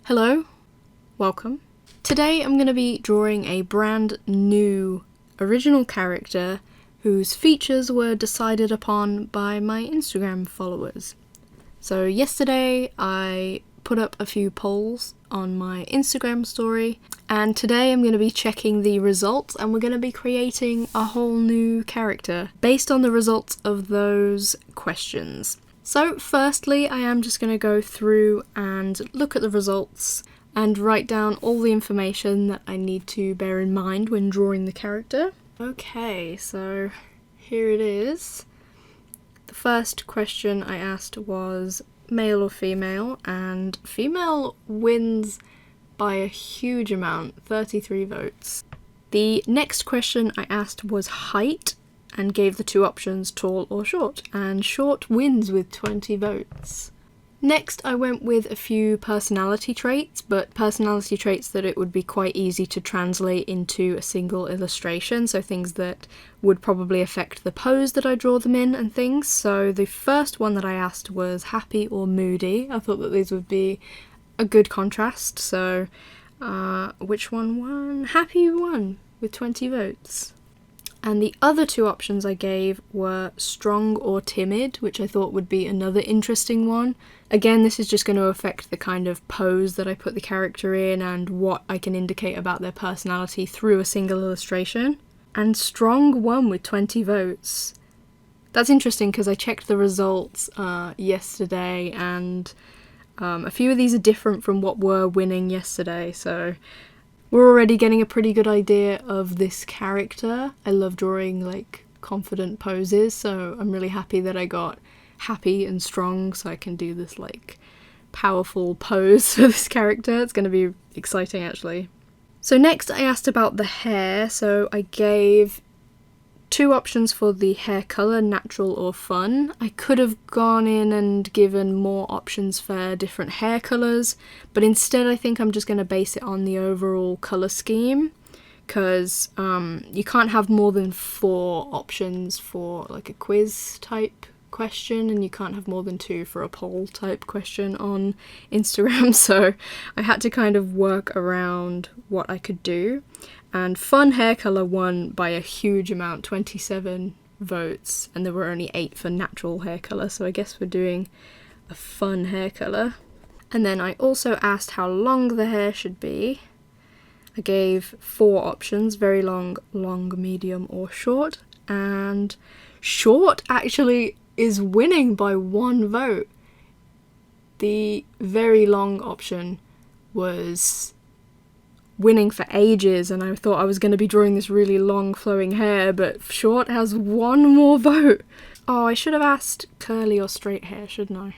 Hello, welcome. Today I'm going to be drawing a brand new original character whose features were decided upon by my Instagram followers. So yesterday I put up a few polls on my Instagram story, and today I'm going to be checking the results and we're going to be creating a whole new character based on the results of those questions. So firstly, I am just going to go through and look at the results and write down all the information that I need to bear in mind when drawing the character. Okay, so here it is. The first question I asked was male or female, and female wins by a huge amount, 33 votes. The next question I asked was height, and gave the two options tall or short, and short wins with 20 votes. Next I went with a few personality traits, but personality traits that it would be quite easy to translate into a single illustration, so things that would probably affect the pose that I draw them in and things. So the first one that I asked was happy or moody. I thought that these would be a good contrast, so which one won? Happy won with 20 votes. And the other two options I gave were strong or timid, which I thought would be another interesting one. Again, this is just going to affect the kind of pose that I put the character in and what I can indicate about their personality through a single illustration. And strong won with 20 votes. That's interesting because I checked the results yesterday, and a few of these are different from what were winning yesterday, so we're already getting a pretty good idea of this character. I love drawing like confident poses, so I'm really happy that I got happy and strong so I can do this like powerful pose for this character. It's going to be exciting actually. So next I asked about the hair, so I gave two options for the hair colour, natural or fun. I could have gone in and given more options for different hair colours, but instead I think I'm just going to base it on the overall colour scheme, because you can't have more than 4 options for like a quiz type question, and you can't have more than 2 for a poll type question on Instagram, so I had to kind of work around what I could do. And fun hair colour won by a huge amount, 27 votes, and there were only 8 for natural hair colour, so I guess we're doing a fun hair colour. And then I also asked how long the hair should be. I gave 4 options, very long, long, medium or short, and short actually is winning by 1 vote. The very long option was winning for ages, and I thought I was going to be drawing this really long flowing hair, but short has 1 more vote. Oh, I should have asked curly or straight hair, shouldn't I?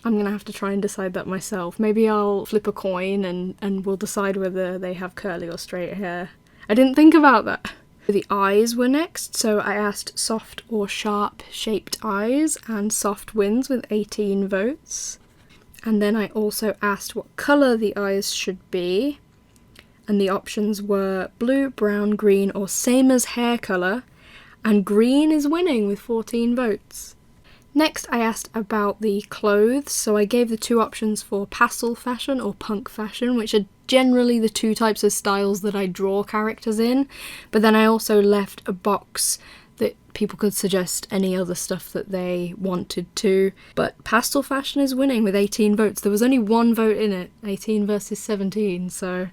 I'm going to have to try and decide that myself. Maybe I'll flip a coin and we'll decide whether they have curly or straight hair. I didn't think about that. The eyes were next, so I asked soft or sharp shaped eyes, and soft wins with 18 votes. And then I also asked what colour the eyes should be, and the options were blue, brown, green, or same as hair colour, and green is winning with 14 votes. Next I asked about the clothes, so I gave the 2 options for pastel fashion or punk fashion, which are generally the 2 types of styles that I draw characters in, but then I also left a box that people could suggest any other stuff that they wanted to. But pastel fashion is winning with 18 votes. There was only 1 vote in it, 18 versus 17, so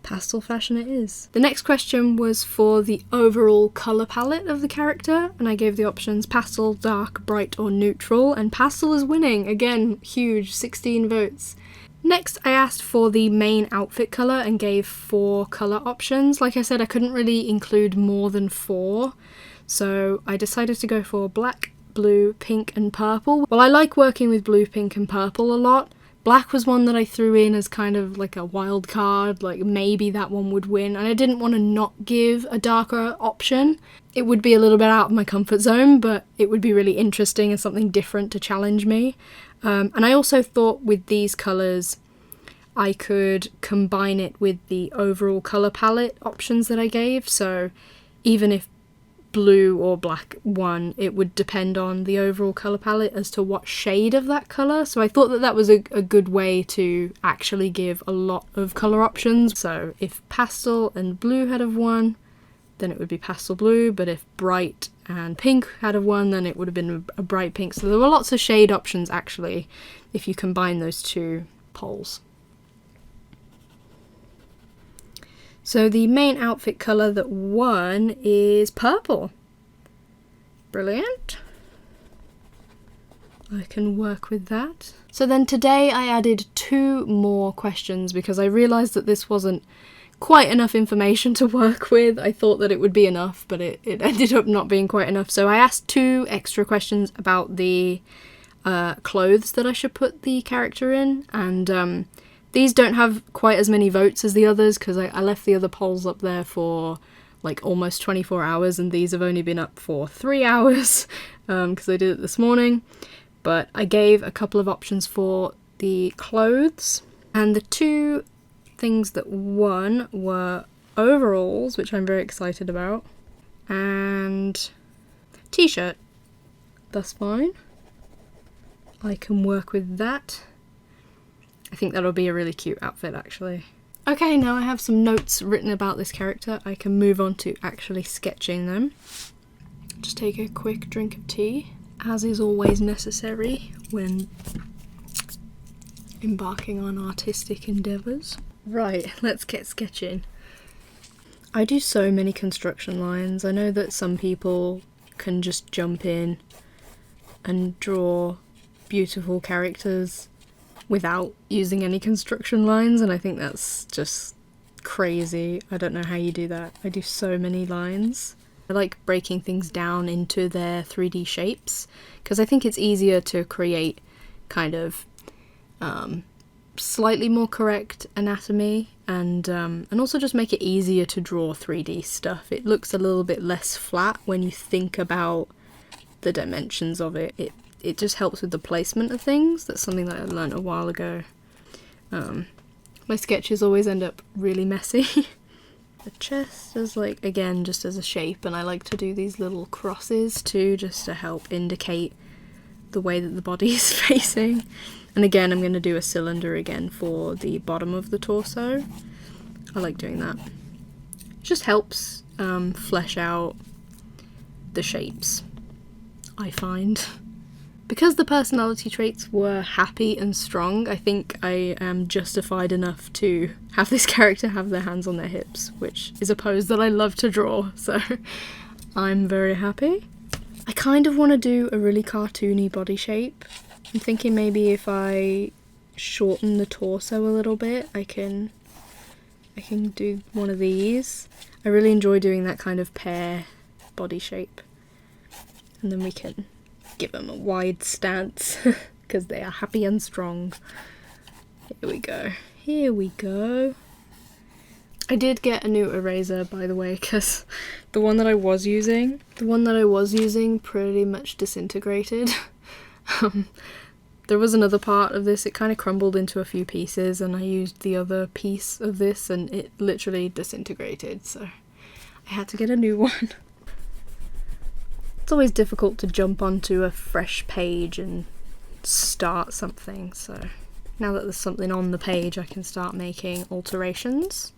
pastel fashion it is. The next question was for the overall colour palette of the character, and I gave the options pastel, dark, bright or neutral, and pastel is winning, again huge, 16 votes. Next I asked for the main outfit colour and gave 4 colour options. Like I said, I couldn't really include more than 4, so I decided to go for black, blue, pink and purple. Well, I like working with blue, pink and purple a lot. Black was one that I threw in as kind of like a wild card, like maybe that one would win, and I didn't want to not give a darker option. It would be a little bit out of my comfort zone, but it would be really interesting and something different to challenge me. And I also thought with these colours I could combine it with the overall colour palette options that I gave, so even if blue or black one, it would depend on the overall colour palette as to what shade of that colour. So I thought that that was a good way to actually give a lot of colour options. So if pastel and blue had have won, then it would be pastel blue, but if bright and pink had have won, then it would have been a bright pink. So there were lots of shade options actually if you combine those two polls. So the main outfit colour that won is purple. Brilliant. I can work with that. So then today I added 2 more questions because I realised that this wasn't quite enough information to work with. I thought that it would be enough, but it ended up not being quite enough. So I asked 2 extra questions about the clothes that I should put the character in, and these don't have quite as many votes as the others because I left the other polls up there for like almost 24 hours and these have only been up for 3 hours because I did it this morning. But I gave a couple of options for the clothes, and the 2 things that won were overalls, which I'm very excited about, and t-shirt. That's fine. I can work with that. I think that'll be a really cute outfit actually. Okay, now I have some notes written about this character. I can move on to actually sketching them. Just take a quick drink of tea, as is always necessary when embarking on artistic endeavours. Right, let's get sketching. I do so many construction lines. I know that some people can just jump in and draw beautiful characters without using any construction lines, and I think that's just crazy. I don't know how you do that. I do so many lines. I like breaking things down into their 3D shapes because I think it's easier to create kind of slightly more correct anatomy and also just make it easier to draw 3D stuff. It looks a little bit less flat when you think about the dimensions of it. It just helps with the placement of things. That's something that I learned a while ago. My sketches always end up really messy. The chest is like, again, just as a shape, and I like to do these little crosses too, just to help indicate the way that the body is facing. And again, I'm going to do a cylinder again for the bottom of the torso. I like doing that. It just helps flesh out the shapes, I find. Because the personality traits were happy and strong, I think I am justified enough to have this character have their hands on their hips, which is a pose that I love to draw, so I'm very happy. I kind of want to do a really cartoony body shape. I'm thinking maybe if I shorten the torso a little bit, I can do one of these. I really enjoy doing that kind of pear body shape. And then we can give them a wide stance because they are happy and strong. Here we go. Here we go. I did get a new eraser, by the way, because the one that I was using pretty much disintegrated. There was another part of this, it kind of crumbled into a few pieces, and I used the other piece of this and it literally disintegrated, so I had to get a new one. It's always difficult to jump onto a fresh page and start something, so now that there's something on the page I can start making alterations.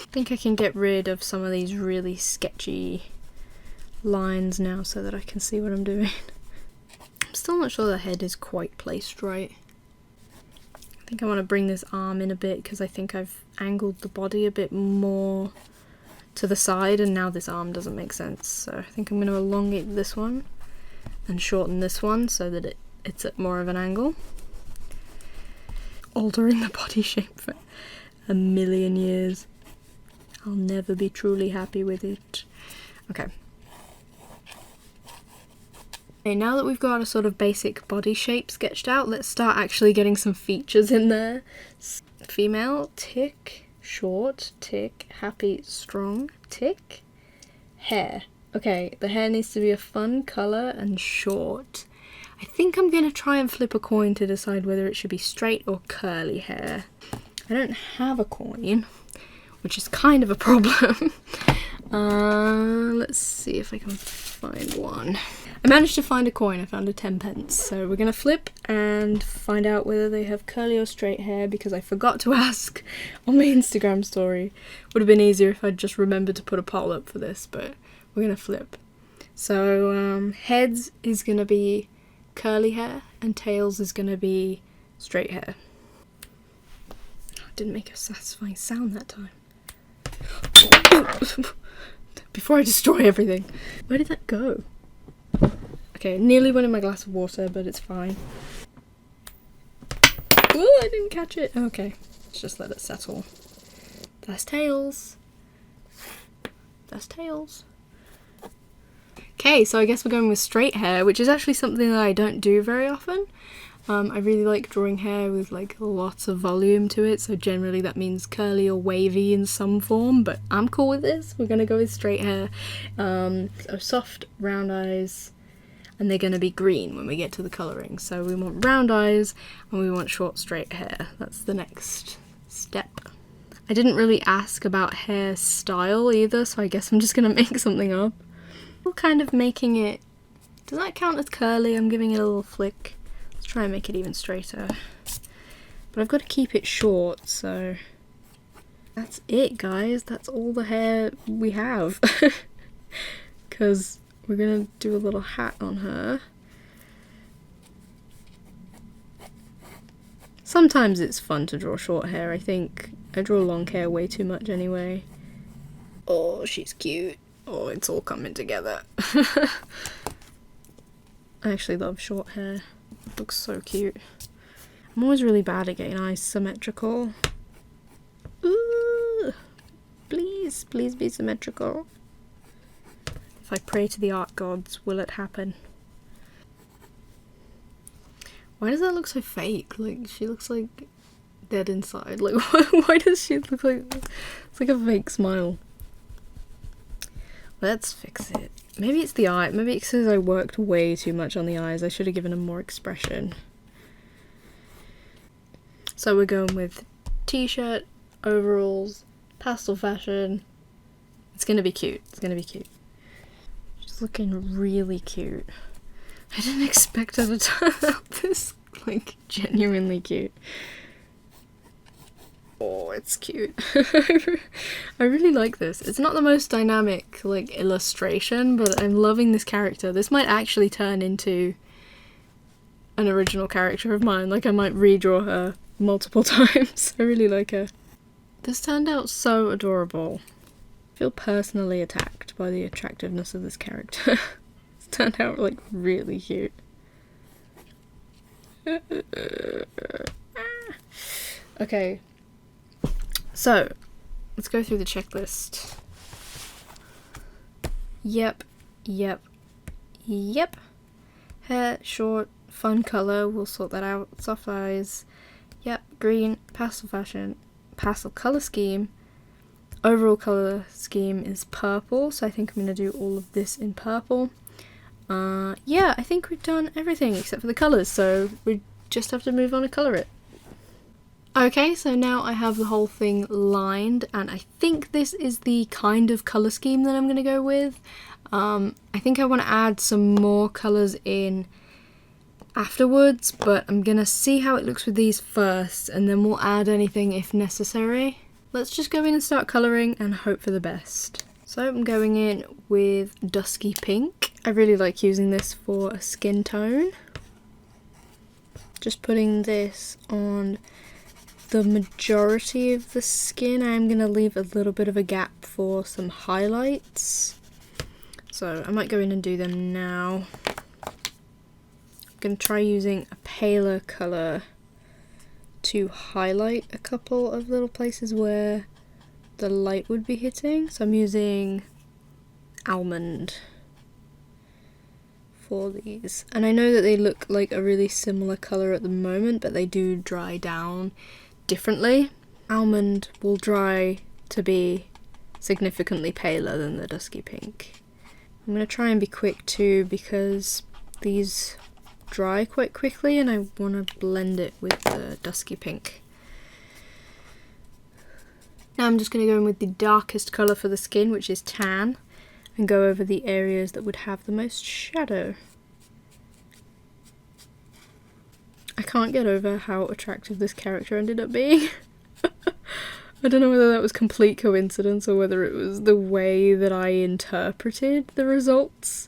I think I can get rid of some of these really sketchy lines now so that I can see what I'm doing. I'm still not sure the head is quite placed right. I think I want to bring this arm in a bit because I think I've angled the body a bit more to the side and now this arm doesn't make sense, so I think I'm going to elongate this one and shorten this one so that it's at more of an angle. Altering the body shape for a million years. I'll never be truly happy with it. Okay, now that we've got a sort of basic body shape sketched out, let's start actually getting some features in there. Female, tick. Short, tick. Happy, strong, tick. Hair. Okay, the hair needs to be a fun colour and short. I think I'm going to try and flip a coin to decide whether it should be straight or curly hair. I don't have a coin, which is kind of a problem. Let's see if I can find one. I managed to find a coin. I found a 10 pence. So we're gonna flip and find out whether they have curly or straight hair, because I forgot to ask on my Instagram story. Would have been easier if I'd just remembered to put a poll up for this, but we're gonna flip. So heads is gonna be curly hair and tails is gonna be straight hair. Didn't make a satisfying sound that time. Before I destroy everything. Where did that go? Okay, nearly went in my glass of water, but it's fine. Oh, I didn't catch it. Okay, let's just let it settle. That's tails. That's tails. Okay, so I guess we're going with straight hair, which is actually something that I don't do very often. I really like drawing hair with like lots of volume to it, so generally that means curly or wavy in some form, but I'm cool with this. We're gonna go with straight hair. So soft round eyes, and they're gonna be green when we get to the colouring. So we want round eyes and we want short straight hair. That's the next step. I didn't really ask about hairstyle either, so I guess I'm just gonna make something up. I'm kind of making it, does that count as curly? I'm giving it a little flick. Try and make it even straighter, but I've got to keep it short, so that's it, guys. That's all the hair we have, because we're gonna do a little hat on her. Sometimes it's fun to draw short hair. I think I draw long hair way too much anyway. Oh, she's cute. Oh, it's all coming together. I actually love short hair. It looks so cute. I'm always really bad at getting eyes symmetrical. Ooh, please, please be symmetrical. If I pray to the art gods, will it happen? Why does that look so fake? Like, she looks like dead inside. Like, why does she look like... It's like a fake smile. Let's fix it. Maybe it's the eye. Maybe it's because I worked way too much on the eyes. I should have given them more expression. So we're going with t-shirt, overalls, pastel fashion. It's gonna be cute. It's gonna be cute. She's looking really cute. I didn't expect her to turn out this, like, genuinely cute. Oh, it's cute. I really like this. It's not the most dynamic, like, illustration, but I'm loving this character. This might actually turn into an original character of mine. Like, I might redraw her multiple times. I really like her. This turned out so adorable. I feel personally attacked by the attractiveness of this character. It's turned out, like, really cute. Okay. So, let's go through the checklist. Yep, yep, yep. Hair, short, fun colour, we'll sort that out. Soft eyes, yep, green, pastel fashion, pastel colour scheme. Overall colour scheme is purple, so I think I'm going to do all of this in purple. Yeah, I think we've done everything except for the colours, so we just have to move on and colour it. Okay, so now I have the whole thing lined, and I think this is the kind of colour scheme that I'm going to go with. I think I want to add some more colours in afterwards, but I'm going to see how it looks with these first, and then we'll add anything if necessary. Let's just go in and start colouring and hope for the best. So I'm going in with dusky pink. I really like using this for a skin tone. Just putting this on the majority of the skin. I'm going to leave a little bit of a gap for some highlights. So I might go in and do them now. I'm going to try using a paler colour to highlight a couple of little places where the light would be hitting. So I'm using almond for these. And I know that they look like a really similar colour at the moment, but they do dry down differently. Almond will dry to be significantly paler than the dusky pink. I'm going to try and be quick too, because these dry quite quickly and I want to blend it with the dusky pink. Now I'm just going to go in with the darkest colour for the skin, which is tan, and go over the areas that would have the most shadow. I can't get over how attractive this character ended up being. I don't know whether that was complete coincidence or whether it was the way that I interpreted the results.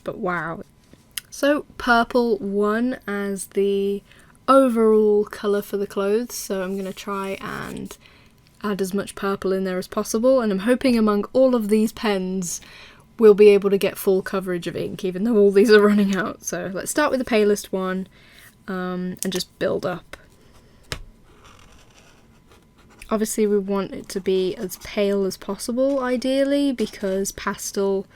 But wow. So purple won as the overall colour for the clothes, so I'm going to try and add as much purple in there as possible, and I'm hoping among all of these pens we'll be able to get full coverage of ink, even though all these are running out. So let's start with the palest one and just build up. Obviously we want it to be as pale as possible, ideally, because pastel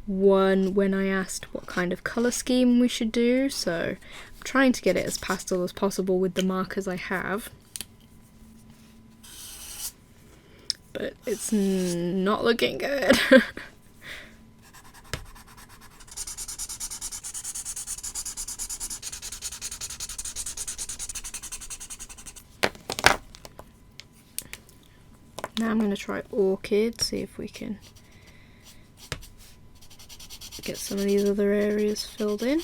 won when I asked what kind of colour scheme we should do, so I'm trying to get it as pastel as possible with the markers I have. But it's not looking good. Now I'm going to try orchid, see if we can get some of these other areas filled in.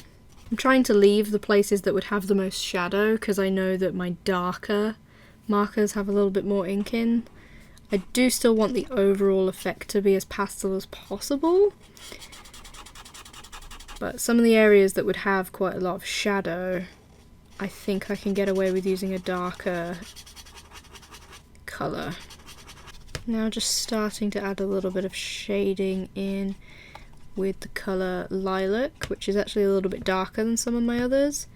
I'm trying to leave the places that would have the most shadow because I know that my darker markers have a little bit more ink in. I do still want the overall effect to be as pastel as possible, but some of the areas that would have quite a lot of shadow, I think I can get away with using a darker colour. Now just starting to add a little bit of shading in with the colour Lilac, which is actually a little bit darker than some of my others.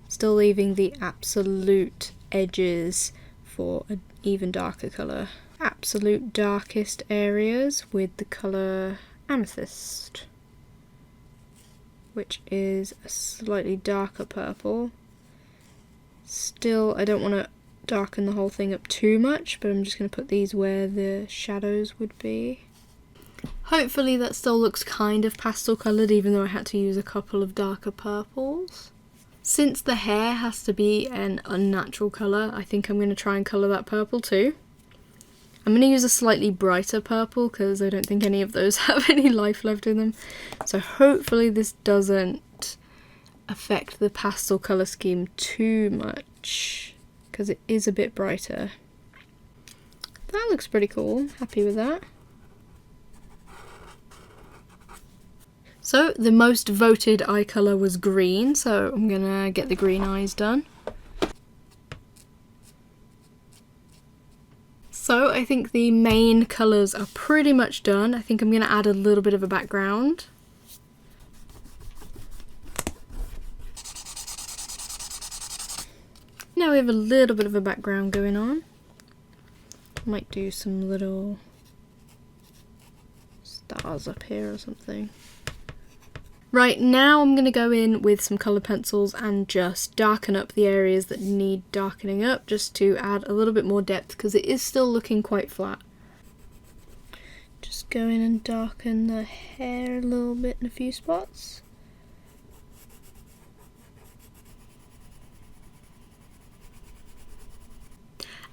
Still leaving the absolute edges for an even darker colour. Absolute darkest areas with the colour Amethyst, which is a slightly darker purple. Still, I don't want to darken the whole thing up too much, but I'm just going to put these where the shadows would be. Hopefully that still looks kind of pastel coloured, even though I had to use a couple of darker purples. Since the hair has to be an unnatural colour, I think I'm going to try and colour that purple too. I'm going to use a slightly brighter purple because I don't think any of those have any life left in them. So hopefully this doesn't affect the pastel colour scheme too much, because it is a bit brighter. That looks pretty cool, happy with that. So the most voted eye colour was green, so I'm gonna get the green eyes done. So I think the main colours are pretty much done. I think I'm gonna add a little bit of a background. Now we have a little bit of a background going on. Might do some little stars up here or something. Right, now I'm going to go in with some colour pencils and just darken up the areas that need darkening up, just to add a little bit more depth because it is still looking quite flat. Just go in and darken the hair a little bit in a few spots.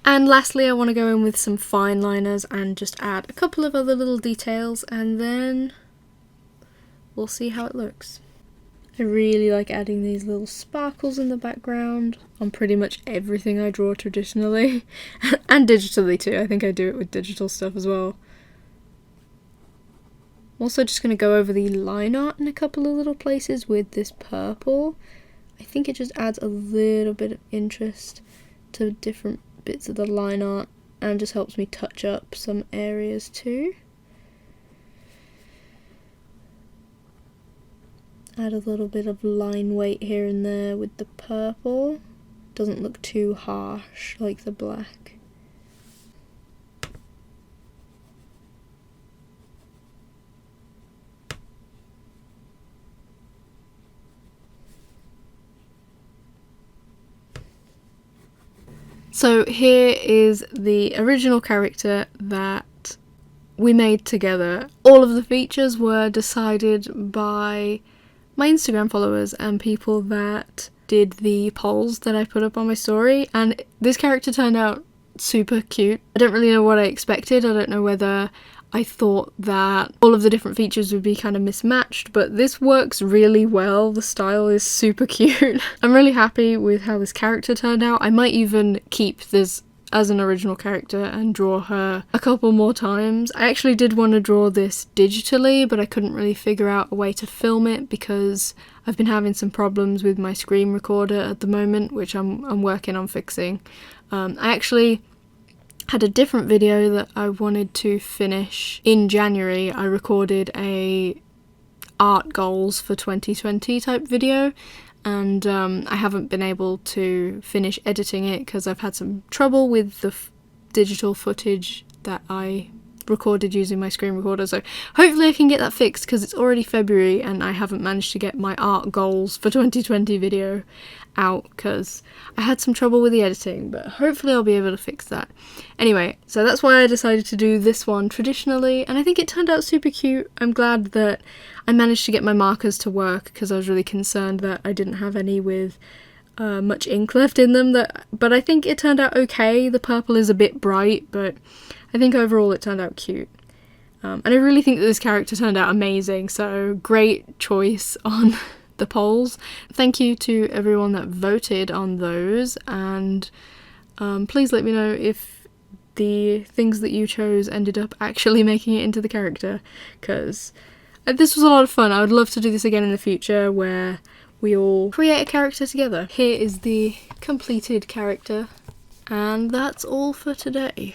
And lastly, I want to go in with some fine liners and just add a couple of other little details, and then we'll see how it looks. I really like adding these little sparkles in the background on pretty much everything I draw traditionally, and digitally too. I think I do it with digital stuff as well. I'm also just going to go over the line art in a couple of little places with this purple. I think it just adds a little bit of interest to different bits of the line art and just helps me touch up some areas too. Add a little bit of line weight here and there with the purple. Doesn't look too harsh like the black. So here is the original character that we made together. All of the features were decided by my Instagram followers and people that did the polls that I put up on my story, and this character turned out super cute. I don't really know what I expected. I don't know whether I thought that all of the different features would be kind of mismatched, but this works really well. The style is super cute. I'm really happy with how this character turned out. I might even keep this as an original character and draw her a couple more times. I actually did want to draw this digitally, but I couldn't really figure out a way to film it because I've been having some problems with my screen recorder at the moment, which I'm working on fixing. I actually had a different video that I wanted to finish in January. I recorded a art goals for 2020 type video, and I haven't been able to finish editing it because I've had some trouble with the digital footage that I recorded using my screen recorder, so hopefully I can get that fixed because it's already February and I haven't managed to get my art goals for 2020 video out because I had some trouble with the editing, but hopefully I'll be able to fix that. Anyway, so that's why I decided to do this one traditionally, and I think it turned out super cute. I'm glad that I managed to get my markers to work because I was really concerned that I didn't have any with much ink left in them, but I think it turned out okay. The purple is a bit bright, but I think overall it turned out cute. And I really think that this character turned out amazing, so great choice on the polls. Thank you to everyone that voted on those, and please let me know if the things that you chose ended up actually making it into the character, because this was a lot of fun. I would love to do this again in the future where we all create a character together. Here is the completed character, and that's all for today.